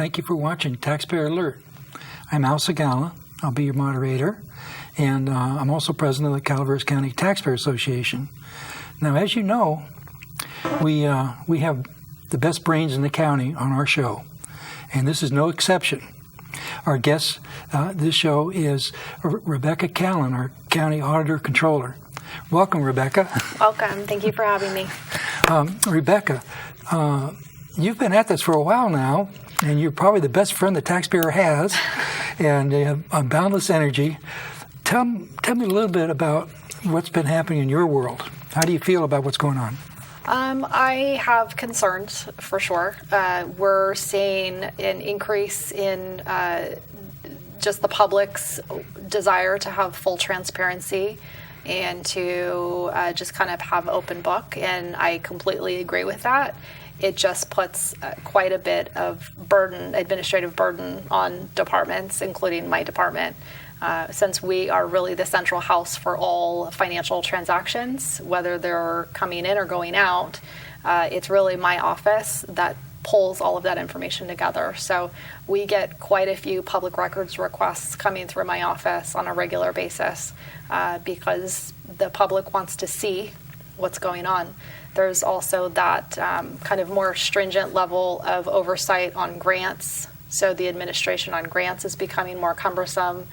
thank you for watching Taxpayer Alert. I'm Al Segalla. I'll be your moderator, and I'm also president of the Calaveras County Taxpayer Association. Now, as you know, we have the best brains in the county on our show, and this is no exception. Our guest this show is Rebecca Callen, our County Auditor Controller. Welcome, Rebecca. Welcome. Thank you for having me. Rebecca, you've been at this for a while now, and you're probably the best friend the taxpayer has, and you have boundless energy. Tell me a little bit about what's been happening in your world. How do you feel about what's going on? I have concerns, for sure. We're seeing an increase in just the public's desire to have full transparency and to just kind of have open book, and I completely agree with that. It just puts quite a bit of administrative burden on departments, including my department. Since we are really the central house for all financial transactions, whether they're coming in or going out, it's really my office that pulls all of that information together. So we get quite a few public records requests coming through my office on a regular basis because the public wants to see what's going on. There's also that kind of more stringent level of oversight on grants. So the administration on grants is becoming more cumbersome.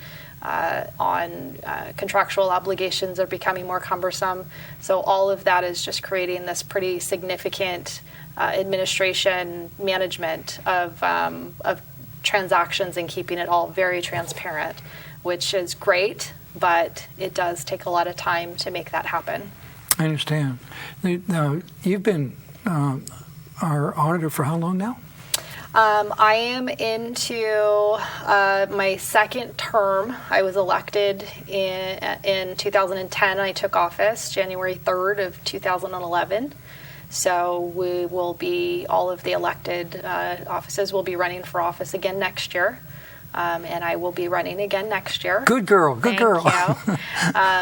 Contractual obligations are becoming more cumbersome. So all of that is just creating this pretty significant administration management of transactions and keeping it all very transparent, which is great, but it does take a lot of time to make that happen. I understand. Now, you've been our auditor for how long now? I am into my second term. I was elected in 2010. I took office January 3rd of 2011. So we will be, all of the elected offices will be running for office again next year. And I will be running again next year. Good girl, good girl. Thank you.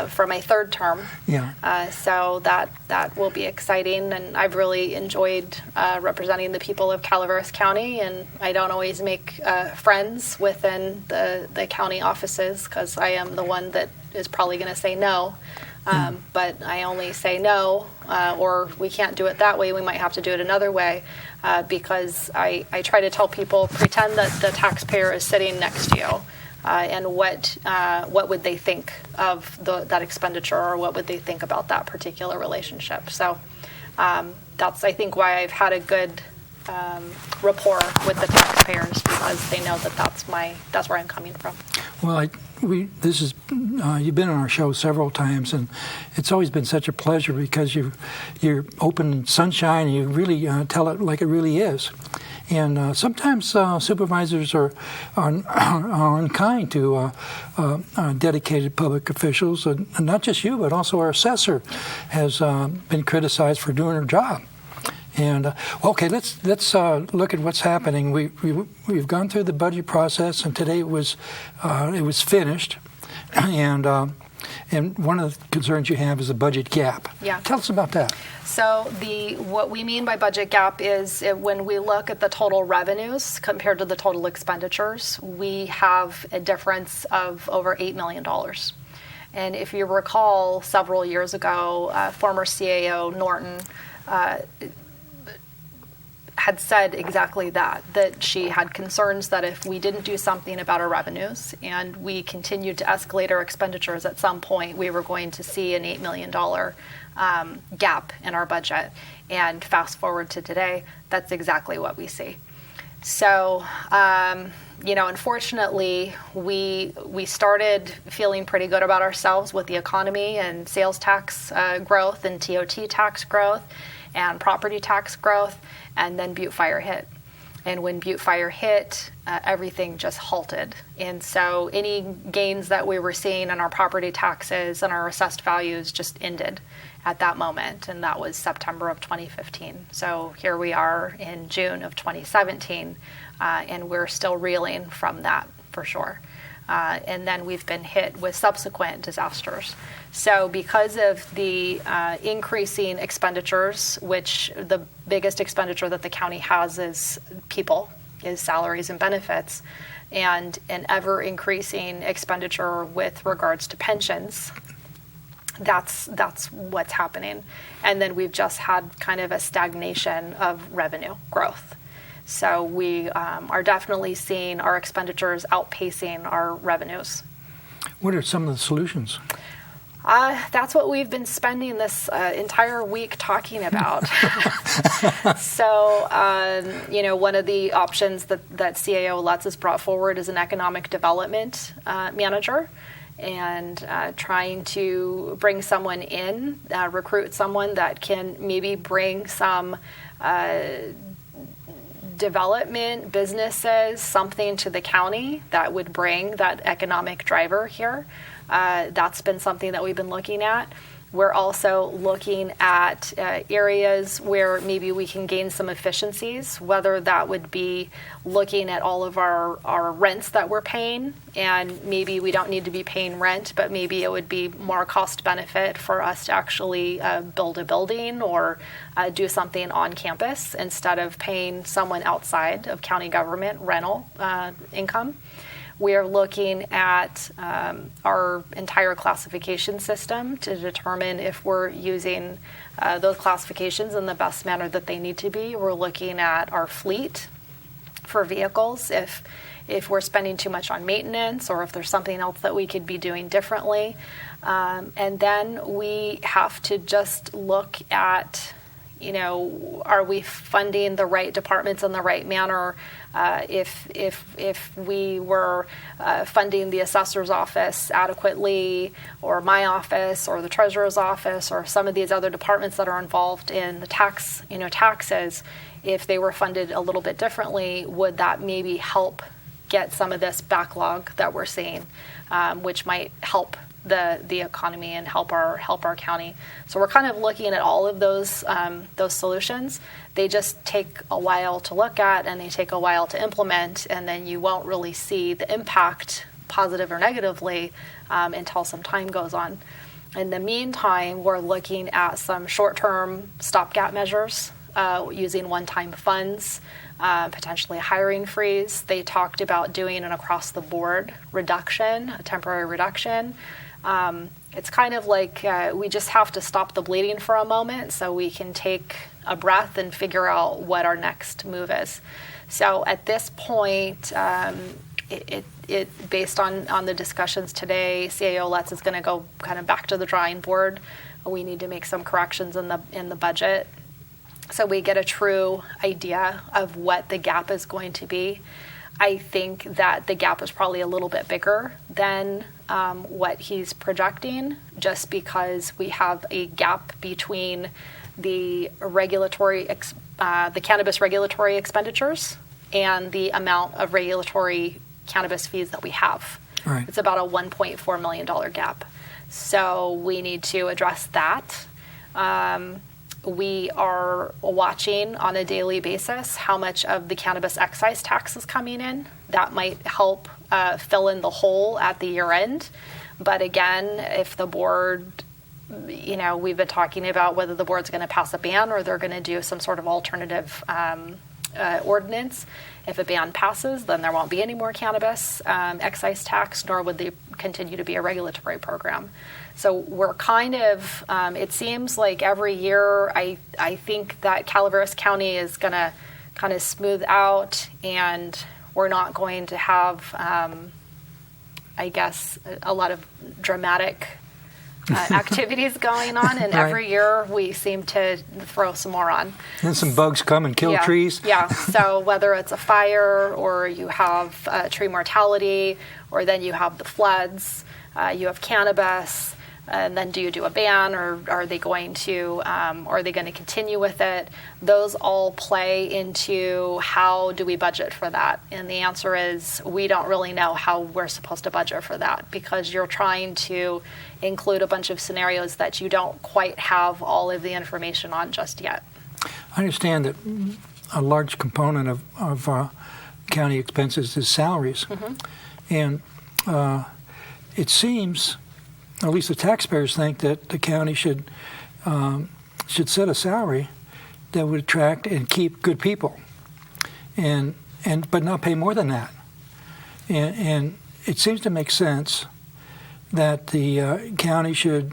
For my third term. Yeah. So that will be exciting, and I've really enjoyed representing the people of Calaveras County, and I don't always make friends within the county offices because I am the one that is probably going to say no. But I only say no, or we can't do it that way, we might have to do it another way, because I try to tell people, pretend that the taxpayer is sitting next to you, and what would they think of that expenditure, or what would they think about that particular relationship. So that's, I think, why I've had a good rapport with the taxpayers, because they know that that's where I'm coming from. Well, you've been on our show several times, and it's always been such a pleasure because you're open and sunshine, and you really tell it like it really is. And sometimes supervisors are unkind to dedicated public officials, and not just you, but also our assessor has been criticized for doing her job. And okay, let's look at what's happening. We've gone through the budget process, and today it was finished. And one of the concerns you have is the budget gap. Yeah. Tell us about that. So what we mean by budget gap is when we look at the total revenues compared to the total expenditures, we have a difference of over $8 million. And if you recall, several years ago, former CAO Norton had said exactly that she had concerns that if we didn't do something about our revenues and we continued to escalate our expenditures, at some point we were going to see an $8 million gap in our budget. And fast forward to today, that's exactly what we see. So, unfortunately, we started feeling pretty good about ourselves with the economy and sales tax growth and TOT tax growth and property tax growth, and then Butte Fire hit. And when Butte Fire hit, everything just halted. And so any gains that we were seeing in our property taxes and our assessed values just ended at that moment. And that was September of 2015. So here we are in June of 2017, and we're still reeling from that for sure. And then we've been hit with subsequent disasters. So because of the increasing expenditures, which the biggest expenditure that the county has is people, is salaries and benefits, and an ever-increasing expenditure with regards to pensions. That's what's happening. And then we've just had kind of a stagnation of revenue growth. So we are definitely seeing our expenditures outpacing our revenues. What are some of the solutions? That's what we've been spending this entire week talking about. So, one of the options that CAO Lutz has brought forward is an economic development manager, and trying to bring someone in, recruit someone that can maybe bring some development, businesses, something to the county that would bring that economic driver here. That's been something that we've been looking at. We're also looking at areas where maybe we can gain some efficiencies, whether that would be looking at all of our rents that we're paying, and maybe we don't need to be paying rent, but maybe it would be more cost benefit for us to actually build a building or do something on campus instead of paying someone outside of county government rental income. We are looking at our entire classification system to determine if we're using those classifications in the best manner that they need to be. We're looking at our fleet for vehicles, if we're spending too much on maintenance or if there's something else that we could be doing differently. And then we have to just look at, are we funding the right departments in the right manner? If we were funding the assessor's office adequately, or my office, or the treasurer's office, or some of these other departments that are involved in the taxes, if they were funded a little bit differently, would that maybe help get some of this backlog that we're seeing, which might help the economy and help our county. So we're kind of looking at all of those solutions. They just take a while to look at, and they take a while to implement, and then you won't really see the impact, positive or negatively, until some time goes on. In the meantime, we're looking at some short-term stopgap measures, using one-time funds, potentially a hiring freeze. They talked about doing an across-the-board reduction, a temporary reduction. It's kind of like we just have to stop the bleeding for a moment so we can take a breath and figure out what our next move is. So at this point, it based on the discussions today, CAO Lutz is going to go kind of back to the drawing board. We need to make some corrections in the budget so we get a true idea of what the gap is going to be. I think that the gap is probably a little bit bigger than what he's projecting, just because we have a gap between the the cannabis regulatory expenditures and the amount of regulatory cannabis fees that we have. Right. It's about a $1.4 million gap. So we need to address that. We are watching on a daily basis how much of the cannabis excise tax is coming in. That might help fill in the hole at the year end. But again, if the board, we've been talking about whether the board's going to pass a ban or they're going to do some sort of alternative ordinance. If a ban passes, then there won't be any more cannabis excise tax, nor would they continue to be a regulatory program. So we're kind of, it seems like every year I think that Calaveras County is going to kind of smooth out, and we're not going to have, I guess, a lot of dramatic activities going on, and Right. every year we seem to throw some more on. Then some bugs come and kill trees. Yeah, so whether it's a fire, or you have tree mortality, or then you have the floods, you have cannabis, and then do you do a ban, or are they going to continue with it? Those all play into how do we budget for that? And the answer is we don't really know how we're supposed to budget for that, because you're trying to include a bunch of scenarios that you don't quite have all of the information on just yet. I understand that a large component of county expenses is salaries. Mm-hmm. And it seems, at least the taxpayers think, that the county should set a salary that would attract and keep good people. And but not pay more than that. And it seems to make sense that the county should,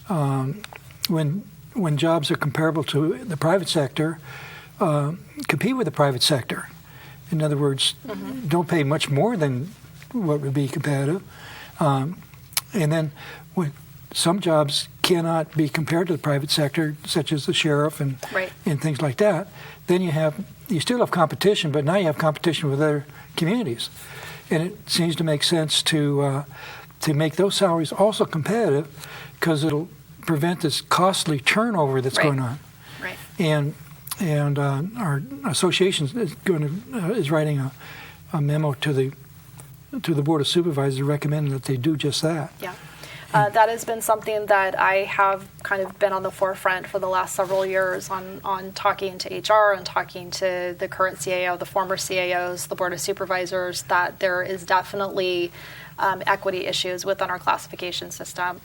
when jobs are comparable to the private sector, compete with the private sector. In other words, don't pay much more than what would be competitive. And then when some jobs cannot be compared to the private sector, such as the sheriff and things like that, then you still have competition, but now you have competition with other communities. And it seems to make sense to make those salaries also competitive, because it'll prevent this costly turnover that's going on. Right. And our association is writing a memo to the Board of Supervisors recommending that they do just that. Yeah. That has been something that I have kind of been on the forefront for the last several years on talking to HR and talking to the current CAO, the former CAOs, the Board of Supervisors, that there is definitely equity issues within our classification system.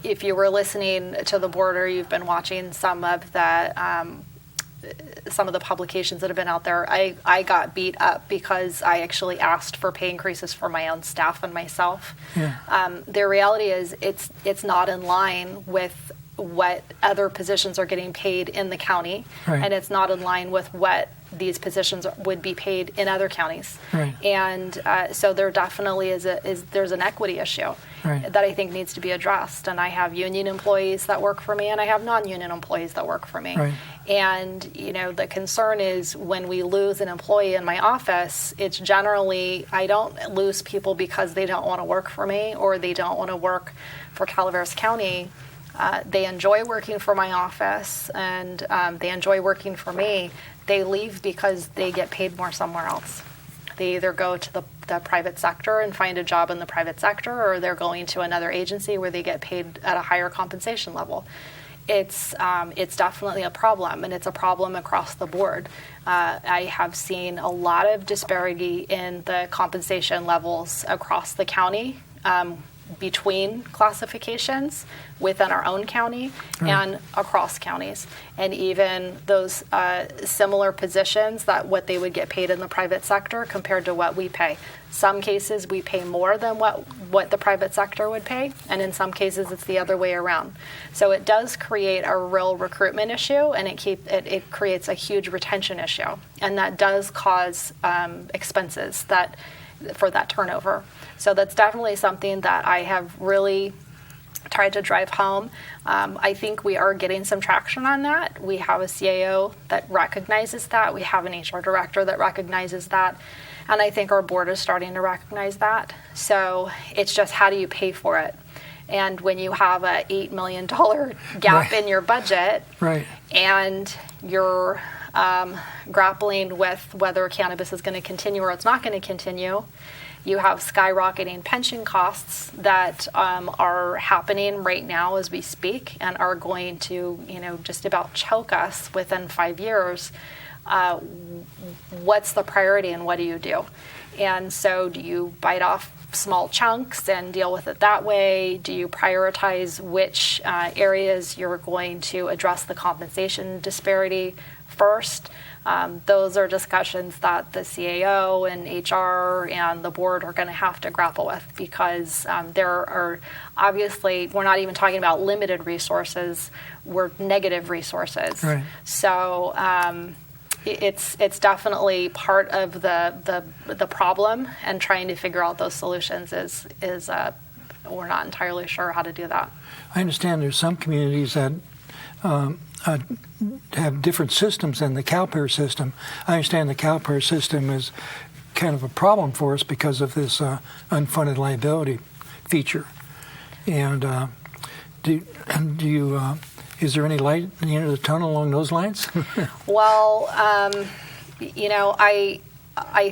If you were listening to the board, or you've been watching some of the publications that have been out there, I got beat up because I actually asked for pay increases for my own staff and myself. Yeah. The reality is it's not in line with what other positions are getting paid in the county, and it's not in line with what these positions would be paid in other counties. Right. And so there definitely there's an equity issue that I think needs to be addressed. And I have union employees that work for me, and I have non-union employees that work for me. Right. And the concern is when we lose an employee in my office, it's generally, I don't lose people because they don't want to work for me or they don't want to work for Calaveras County. They enjoy working for my office, and they enjoy working for me. They leave because they get paid more somewhere else. They either go to the private sector and find a job in the private sector, or they're going to another agency where they get paid at a higher compensation level. It's definitely a problem, and it's a problem across the board. I have seen a lot of disparity in the compensation levels across the county, between classifications within our own county and across counties, and even those similar positions, that what they would get paid in the private sector compared to what we pay. Some cases we pay more than what the private sector would pay, and in some cases it's the other way around. So it does create a real recruitment issue, and it creates a huge retention issue, and that does cause expenses for that turnover. So that's definitely something that I have really tried to drive home. I think we are getting some traction on that. We have a CAO that recognizes that. We have an HR director that recognizes that. And I think our board is starting to recognize that. So it's just, how do you pay for it? And when you have a $8 million gap in your budget, and you're grappling with whether cannabis is going to continue or it's not going to continue, you have skyrocketing pension costs that are happening right now as we speak, and are going to, just about choke us within 5 years. What's the priority, and what do you do? And so, do you bite off small chunks and deal with it that way? Do you prioritize which areas you're going to address the compensation disparity first? Those are discussions that the CAO and HR and the board are going to have to grapple with, because there are obviously, we're not even talking about limited resources, we're negative resources. So it's definitely part of the problem, and trying to figure out those solutions is we're not entirely sure how to do that. I understand there's some communities that have different systems than the Calpair system. I understand the Calpair system is kind of a problem for us because of this unfunded liability feature. And is there any light at the end of the tunnel along those lines? Well,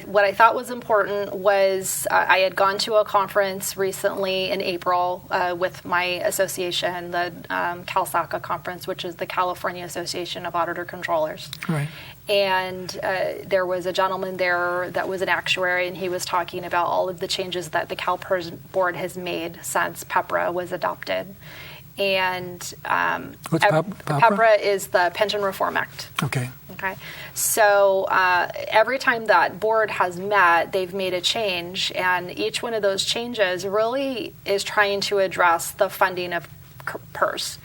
what I thought was important was I had gone to a conference recently in April with my association, the CalSACA conference, which is the California Association of Auditor Controllers. And there was a gentleman there that was an actuary, and he was talking about all of the changes that the CalPERS board has made since PEPRA was adopted. And what's PEPRA? PEPRA is the Pension Reform Act. Okay, so every time that board has met, they've made a change, and each one of those changes really is trying to address the funding of PERS.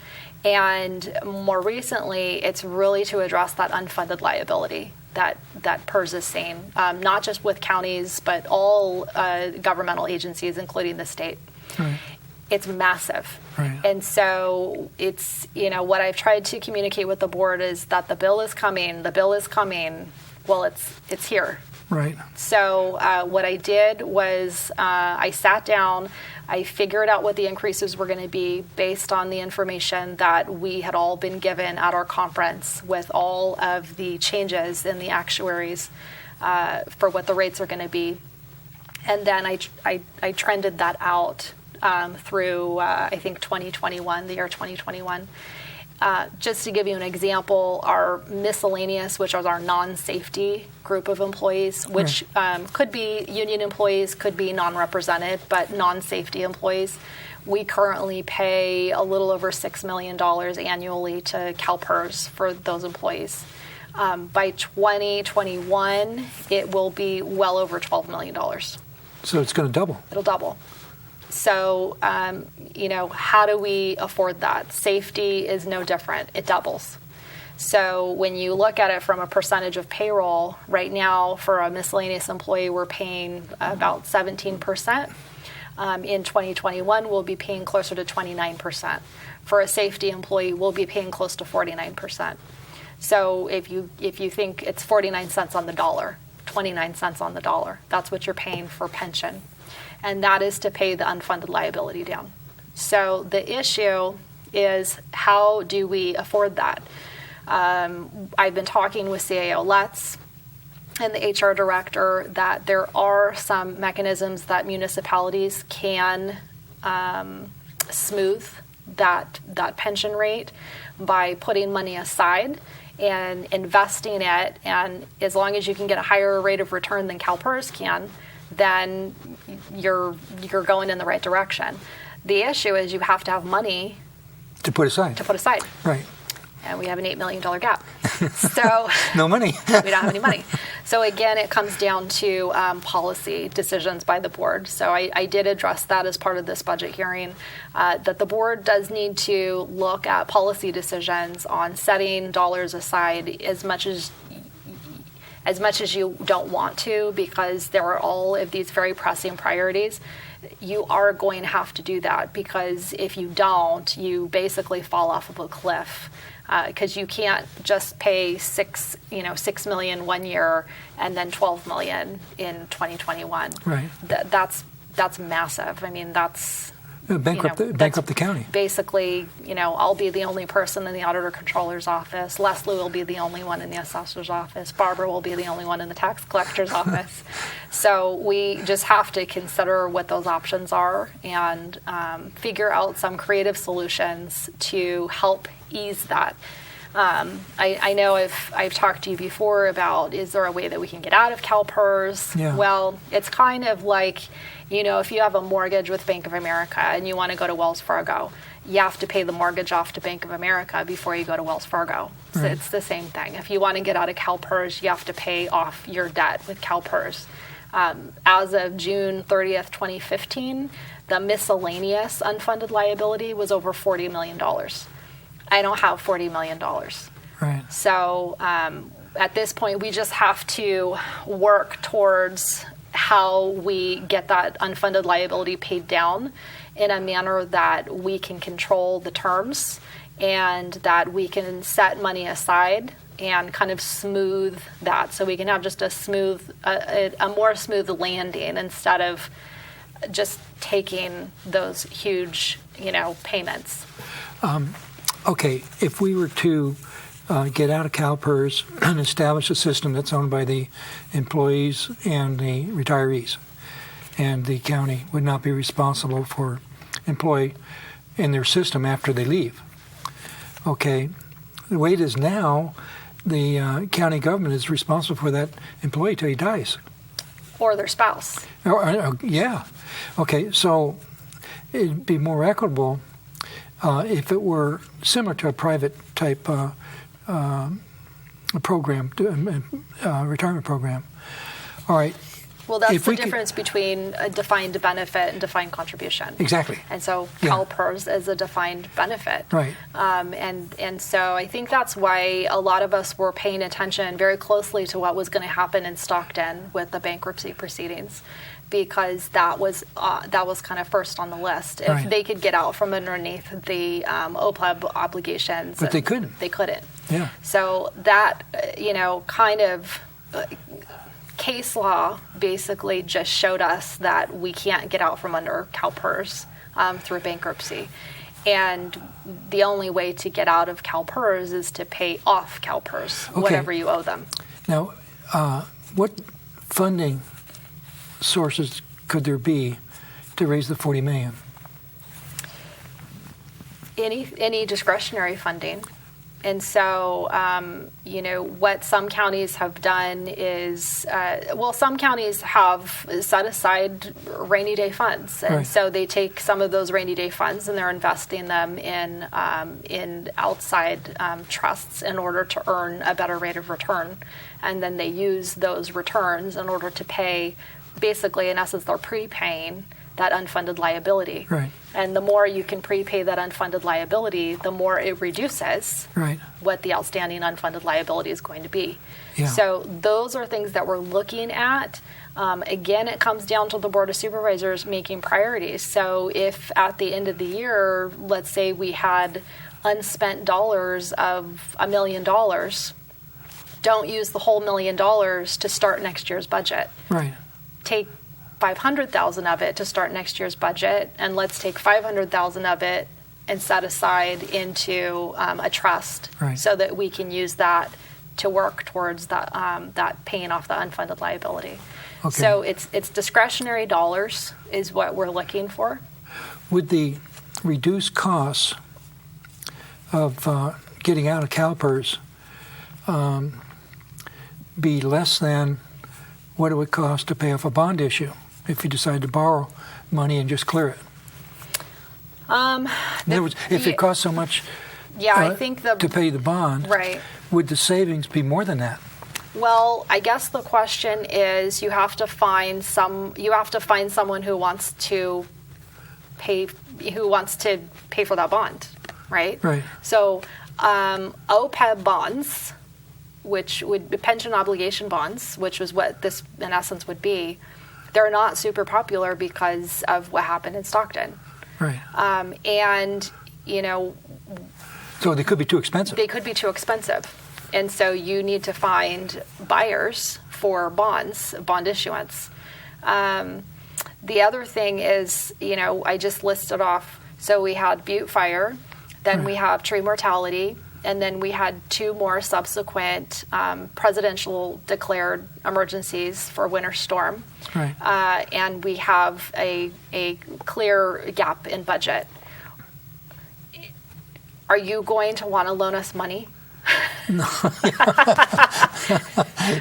And more recently, it's really to address that unfunded liability that PERS is seeing, not just with counties, but all governmental agencies, including the state. Right. It's massive. Right. And so it's, what I've tried to communicate with the board is that the bill is coming. The bill is coming. Well, it's here. Right. So what I did was I sat down, I figured out what the increases were going to be based on the information that we had all been given at our conference with all of the changes in the actuaries for what the rates are going to be. And then I trended that out through, I think, 2021, the year 2021. Just to give you an example, our miscellaneous, which is our non-safety group of employees, which could be union employees, could be non-represented, but non-safety employees, we currently pay a little over $6 million annually to CalPERS for those employees. By 2021, it will be well over $12 million. So it's going to double. It'll double. So, how do we afford that? Safety is no different. It doubles. So when you look at it from a percentage of payroll, right now for a miscellaneous employee, we're paying about 17%. In 2021, we'll be paying closer to 29%. For a safety employee, we'll be paying close to 49%. So if you think it's 49 cents on the dollar, 29 cents on the dollar, that's what you're paying for pension. And that is to pay the unfunded liability down. So the issue is, how do we afford that? I've been talking with CAO Letts and the HR director that there are some mechanisms that municipalities can smooth that pension rate by putting money aside and investing it. And as long as you can get a higher rate of return than CalPERS can, then you're going in the right direction. The issue is you have to have money to put aside. Right. And we have an $8 million gap. So no money. We don't have any money. So again, it comes down to policy decisions by the board. So I did address that as part of this budget hearing, that the board does need to look at policy decisions on setting dollars aside as much as you don't want to, because there are all of these very pressing priorities. You are going to have to do that, because if you don't, you basically fall off of a cliff. Because you can't just pay $6 million 1 year and then $12 million in 2021. Right. That's massive. I mean, that's bankrupt the county. Basically, I'll be the only person in the auditor controller's office. Leslie will be the only one in the assessor's office. Barbara will be the only one in the tax collector's office. So we just have to consider what those options are and figure out some creative solutions to help ease that. I know I've talked to you before about, is there a way that we can get out of CalPERS? Yeah. Well, it's kind of like, if you have a mortgage with Bank of America and you want to go to Wells Fargo, you have to pay the mortgage off to Bank of America before you go to Wells Fargo. So Right. It's the same thing. If you want to get out of CalPERS, you have to pay off your debt with CalPERS. As of June 30th, 2015, the miscellaneous unfunded liability was over $40 million. I don't have $40 million. Right. So at this point, we just have to work towards how we get that unfunded liability paid down in a manner that we can control the terms and that we can set money aside and kind of smooth that, so we can have just a more smooth landing instead of just taking those huge, payments. Okay, if we were to get out of CalPERS and establish a system that's owned by the employees and the retirees, and the county would not be responsible for employee in their system after they leave. Okay, the way it is now, the county government is responsible for that employee till he dies. Or their spouse. Yeah. Okay, so it'd be more equitable if it were similar to a private type program, retirement program. All right. Well, that's If the we could- difference between a defined benefit and defined contribution. Exactly. And so Yeah. CalPERS is a defined benefit. Right. And so I think that's why a lot of us were paying attention very closely to what was going to happen in Stockton with the bankruptcy proceedings, because that was kind of first on the list. If Right. they could get out from underneath the OPEB obligations. But they couldn't. They couldn't. Yeah. So that, kind of case law basically just showed us that we can't get out from under CalPERS through bankruptcy. And the only way to get out of CalPERS is to pay off CalPERS, Okay. whatever you owe them. Now, what funding sources could there be to raise the $40 million? Any discretionary funding. And so, what some counties have done is, some counties have set aside rainy day funds. And Right. so they take some of those rainy day funds and they're investing them in outside trusts in order to earn a better rate of return. And then they use those returns in order to pay, basically, in essence, they're prepaying that unfunded liability. Right. And the more you can prepay that unfunded liability, the more it reduces Right. what the outstanding unfunded liability is going to be. Yeah. So those are things that we're looking at. Again, it comes down to the Board of Supervisors making priorities. So if at the end of the year, let's say we had unspent dollars of $1 million, don't use the whole $1 million to start next year's budget. Right. Take 500,000 of it to start next year's budget, and let's take 500,000 of it and set aside into a trust, Right. so that we can use that to work towards that paying off the unfunded liability. Okay. So it's discretionary dollars is what we're looking for. Would the reduced costs of getting out of CalPERS be less than what it would cost to pay off a bond issue if you decide to borrow money and just clear it? In other words, if it costs so much I think to pay the bond, right. would the savings be more than that? Well, I guess the question is, you have to find someone who wants to pay for that bond, right? Right. So OPEB bonds, which would be pension obligation bonds, which was what this in essence would be, they're not super popular because of what happened in Stockton. Right. And So they could be too expensive. they could be too expensive. And so you need to find buyers for bond issuance. The other thing is, I just listed off, so we had Butte Fire, then Right. we have tree mortality, and then we had 2 more subsequent presidential declared emergencies for winter storm. Right. And we have a clear gap in budget. Are you going to want to loan us money? No.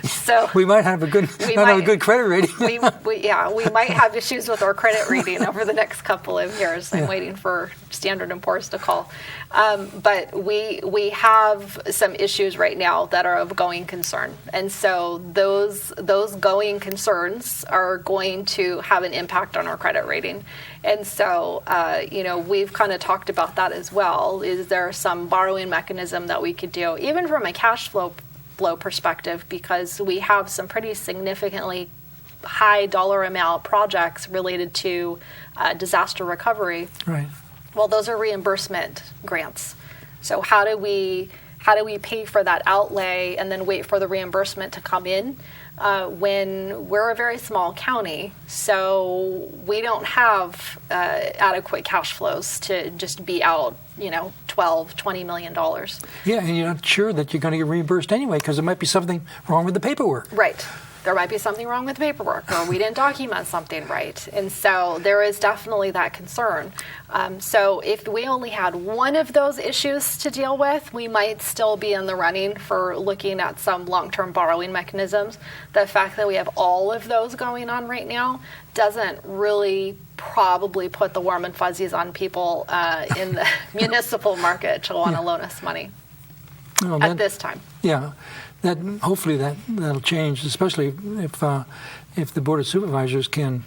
So We might have a good, not have a good credit rating. we might have issues with our credit rating over the next couple of years. I'm Yeah. waiting for Standard & Poor's to call. But we have some issues right now that are of going concern. And so those going concerns are going to have an impact on our credit rating. And so, we've kind of talked about that as well. Is there some borrowing mechanism that we could do, even from a cash flow perspective, because we have some pretty significantly high dollar amount projects related to disaster recovery. Right. Well, those are reimbursement grants. So how do we pay for that outlay and then wait for the reimbursement to come in when we're a very small county? So we don't have adequate cash flows to just be out, $12-20 million. Yeah, and you're not sure that you're going to get reimbursed anyway because there might be something wrong with the paperwork. Right. There might be something wrong with the paperwork, or we didn't document something right. And so there is definitely that concern. So if we only had one of those issues to deal with, we might still be in the running for looking at some long-term borrowing mechanisms. The fact that we have all of those going on right now doesn't really probably put the warm and fuzzies on people in the municipal market to want to loan us money. Well, at this time. Yeah, hopefully that'll change, especially if the Board of Supervisors can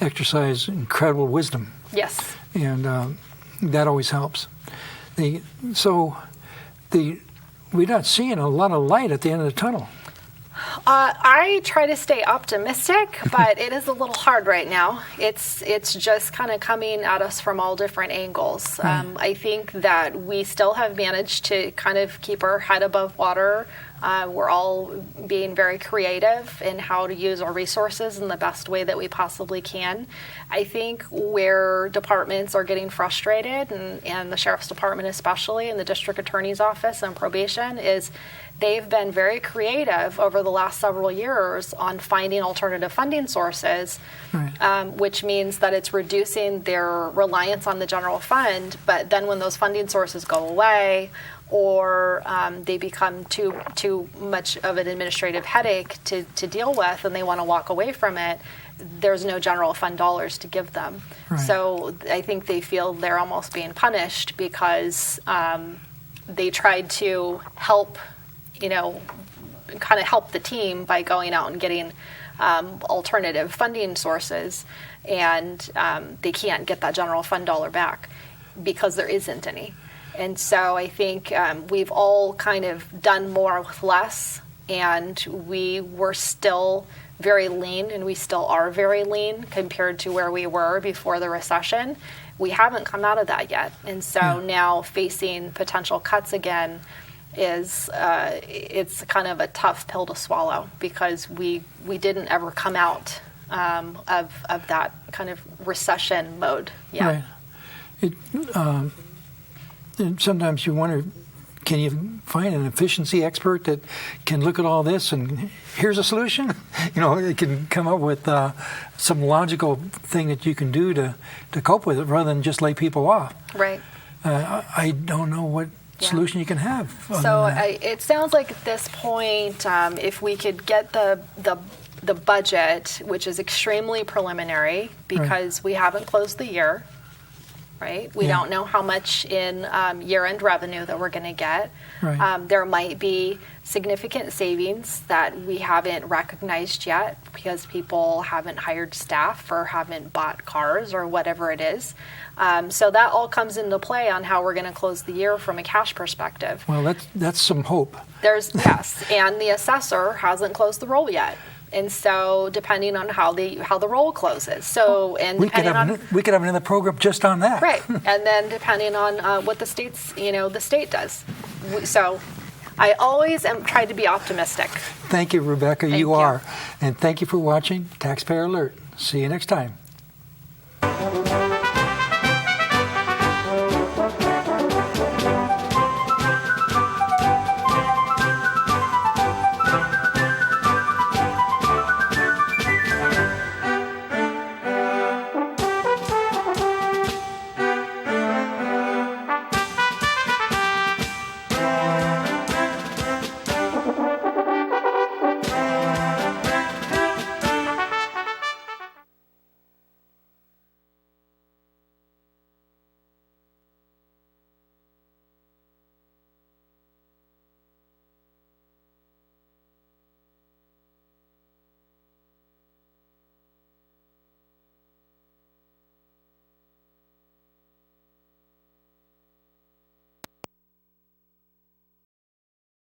exercise incredible wisdom. Yes. And that always helps. We're not seeing a lot of light at the end of the tunnel. I try to stay optimistic, but it is a little hard right now. It's just kind of coming at us from all different angles. I think that we still have managed to kind of keep our head above water. We're all being very creative in how to use our resources in the best way that we possibly can. I think where departments are getting frustrated, and the Sheriff's Department especially, and the District Attorney's Office and probation, is they've been very creative over the last several years on finding alternative funding sources, which means that it's reducing their reliance on the general fund. But then when those funding sources go away, or they become too much of an administrative headache to deal with, and they want to walk away from it, there's no general fund dollars to give them. Right. So I think they feel they're almost being punished because they tried to help, kind of help the team by going out and getting alternative funding sources, and they can't get that general fund dollar back because there isn't any. And so I think we've all kind of done more with less, and we were still very lean, and we still are very lean compared to where we were before the recession. We haven't come out of that yet. And so now facing potential cuts again is it's kind of a tough pill to swallow, because we didn't ever come out of that kind of recession mode yet. Right. And sometimes you wonder, can you find an efficiency expert that can look at all this and here's a solution? It can come up with some logical thing that you can do to cope with it rather than just lay people off. Right. I don't know what solution you can have. So it sounds like at this point, if we could get the budget, which is extremely preliminary because we haven't closed the year, right? We don't know how much in year-end revenue that we're going to get. Right. There might be significant savings that we haven't recognized yet because people haven't hired staff or haven't bought cars or whatever it is. So that all comes into play on how we're going to close the year from a cash perspective. Well, that's some hope. Yes, and the assessor hasn't closed the roll yet. And so, depending on how the roll closes, we could have another program just on that, right? And then depending on what the state does. So, I always am trying to be optimistic. Thank you, Rebecca. Thank you. And thank you for watching Taxpayer Alert. See you next time.